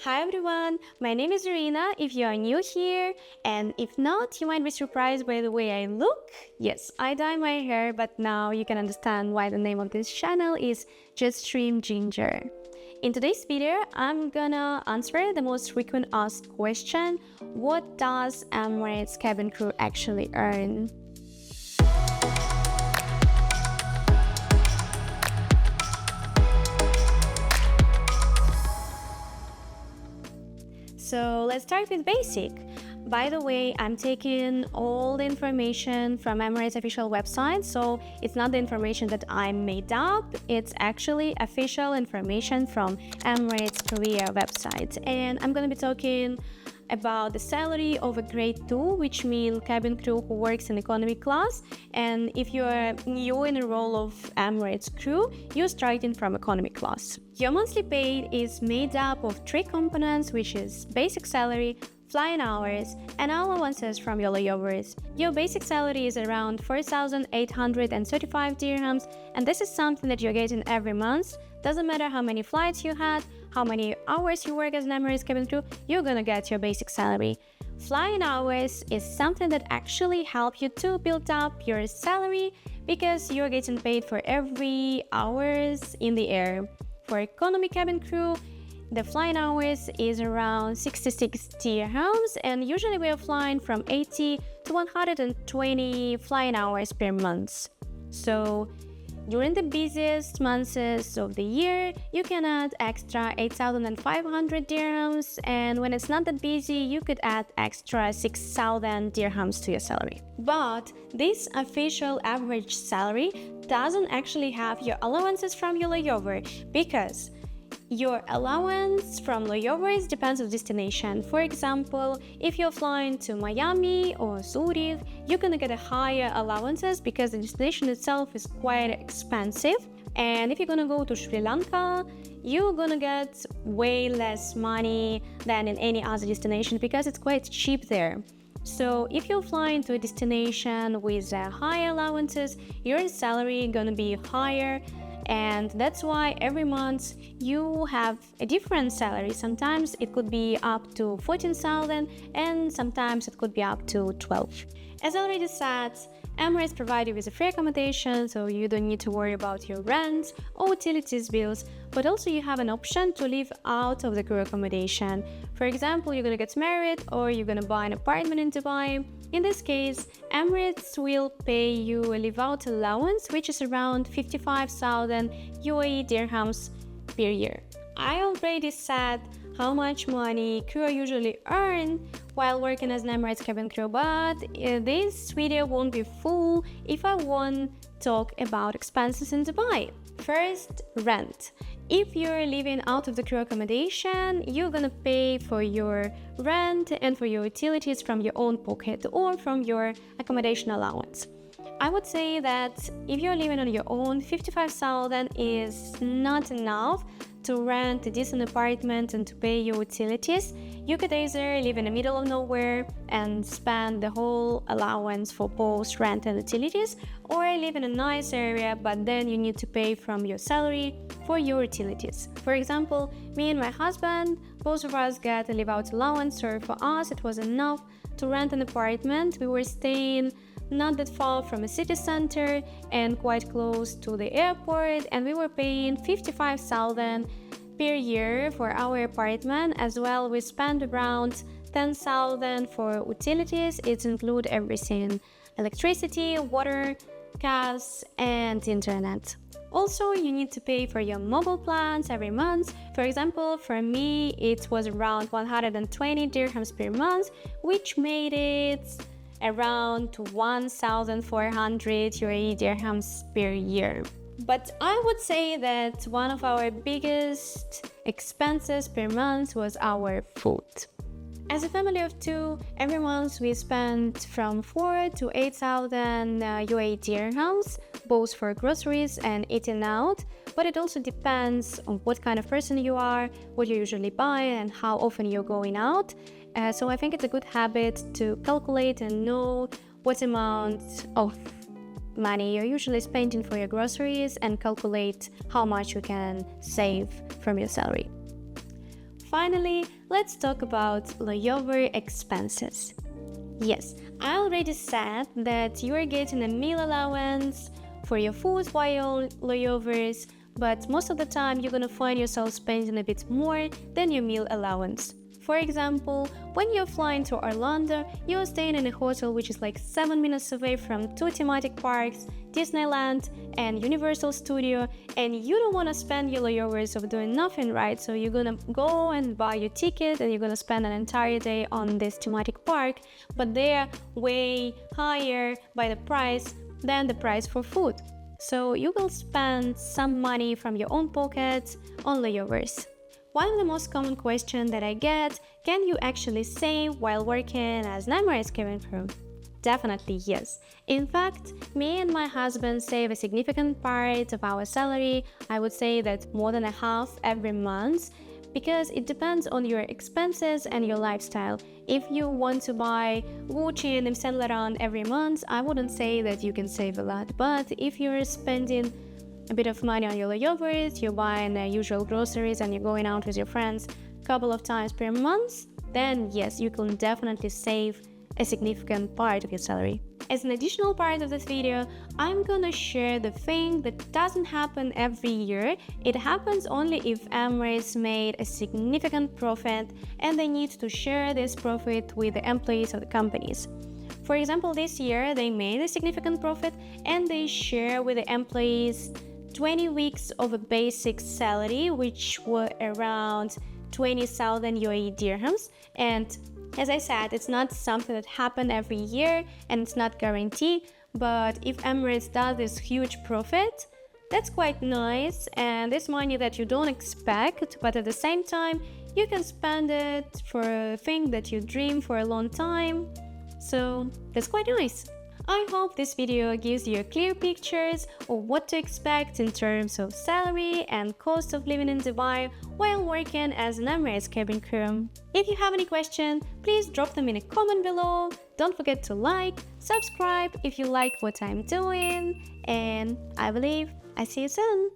Hi everyone, my name is Irina if you are new here, and if not, you might be surprised by the way I look. Yes, I dye my hair, but now you can understand why the name of this channel is Just Stream Ginger. In today's video, I'm gonna answer the most frequent asked question: what does Emirates cabin crew actually earn? So let's start with basic. By the way, I'm taking all the information from Emirates official website, so it's not the information that I made up, it's actually official information from Emirates career website. And I'm gonna be talking about the salary of a grade 2, which means cabin crew who works in economy class. And if you're new in the role of Emirates crew, you're starting from economy class. Your monthly pay is made up of 3 components, which is basic salary, flying hours, and allowances from your layovers. Your basic salary is around 4,835 dirhams, and this is something that you're getting every month. Doesn't matter how many flights you had, how many hours you work as an Emirates cabin crew, you're gonna get your basic salary. Flying hours is something that actually help you to build up your salary because you're getting paid for every hours in the air. For economy cabin crew, the flying hours is around 66 dirhams, and usually we are flying from 80 to 120 flying hours per month. So during the busiest months of the year, you can add extra 8,500 dirhams, and when it's not that busy, you could add extra 6,000 dirhams to your salary. But this official average salary doesn't actually have your allowances from your layover, because your allowance from layovers depends on destination. For example, if you're flying to Miami or Zurich, you're gonna get a higher allowances because the destination itself is quite expensive. And if you're gonna go to Sri Lanka, you're gonna get way less money than in any other destination because it's quite cheap there. So if you're flying to a destination with high allowances, your salary is gonna be higher. And that's why every month you have a different salary. Sometimes it could be up to 14,000 and sometimes it could be up to 12. As already said, Emirates provide you with a free accommodation, so you don't need to worry about your rent or utilities bills, but also you have an option to live out of the crew accommodation. For example, you're gonna get married or you're gonna buy an apartment in Dubai. In this case, Emirates will pay you a live-out allowance, which is around 55,000 UAE dirhams per year. I already said how much money crew usually earn while working as an Emirates cabin crew, but this video won't be full if I won't talk about expenses in Dubai. First, rent. If you're living out of the crew accommodation, you're gonna pay for your rent and for your utilities from your own pocket or from your accommodation allowance. I would say that if you're living on your own, 55,000 is not enough to rent a decent apartment and to pay your utilities. You could either live in the middle of nowhere and spend the whole allowance for both rent and utilities, or live in a nice area but then you need to pay from your salary for your utilities. For example, me and my husband, both of us get a live-out allowance, so for us it was enough to rent an apartment. We were staying not that far from a city center and quite close to the airport, and we were paying 55,000 per year for our apartment. As well, we spent around 10,000 for utilities. It includes everything: electricity, water, gas, and internet. Also, you need to pay for your mobile plans every month. For example, for me, it was around 120 dirhams per month, which made it around 1,400 UAE dirhams per year. But I would say that one of our biggest expenses per month was our food. As a family of 2, every month we spend from 4 to 8,000 UAE dirhams, both for groceries and eating out. But it also depends on what kind of person you are, what you usually buy, and how often you're going out. So I think it's a good habit to calculate and know what amount of money you're usually spending for your groceries and calculate how much you can save from your salary. finally, let's talk about layover expenses. Yes, I already said that you are getting a meal allowance for your food while layovers, but most of the time you're gonna find yourself spending a bit more than your meal allowance. For example, when you're flying to Orlando, you're staying in a hotel which is like 7 minutes away from two thematic parks, Disneyland and Universal Studio, and you don't want to spend your layovers of doing nothing, right? So you're gonna go and buy your ticket and you're gonna spend an entire day on this thematic park, but they're way higher by the price than the price for food. So you will spend some money from your own pocket on layovers. One of the most common questions that I get, can you actually save while working as an Emirates cabin crew? Definitely yes. In fact, me and my husband save a significant part of our salary, I would say that more than a half every month, because it depends on your expenses and your lifestyle. If you want to buy Gucci and Yves Saint Laurent every month, I wouldn't say that you can save a lot, but if you're spending a bit of money on your layovers, you're buying usual groceries and you're going out with your friends a couple of times per month, then yes, you can definitely save a significant part of your salary. As an additional part of this video, I'm gonna share the thing that doesn't happen every year. It happens only if Emirates made a significant profit and they need to share this profit with the employees of the companies. For example, this year they made a significant profit and they share with the employees 20 weeks of a basic salary, which were around 20,000 UAE dirhams. And as I said, it's not something that happens every year and it's not guaranteed, but if Emirates does this huge profit, that's quite nice, and it's money that you don't expect, but at the same time, you can spend it for a thing that you dream for a long time, so that's quite nice. I hope this video gives you clear pictures of what to expect in terms of salary and cost of living in Dubai while working as an Emirates cabin crew. If you have any questions, please drop them in a comment below. Don't forget to like, subscribe if you like what I'm doing, and I believe I see you soon.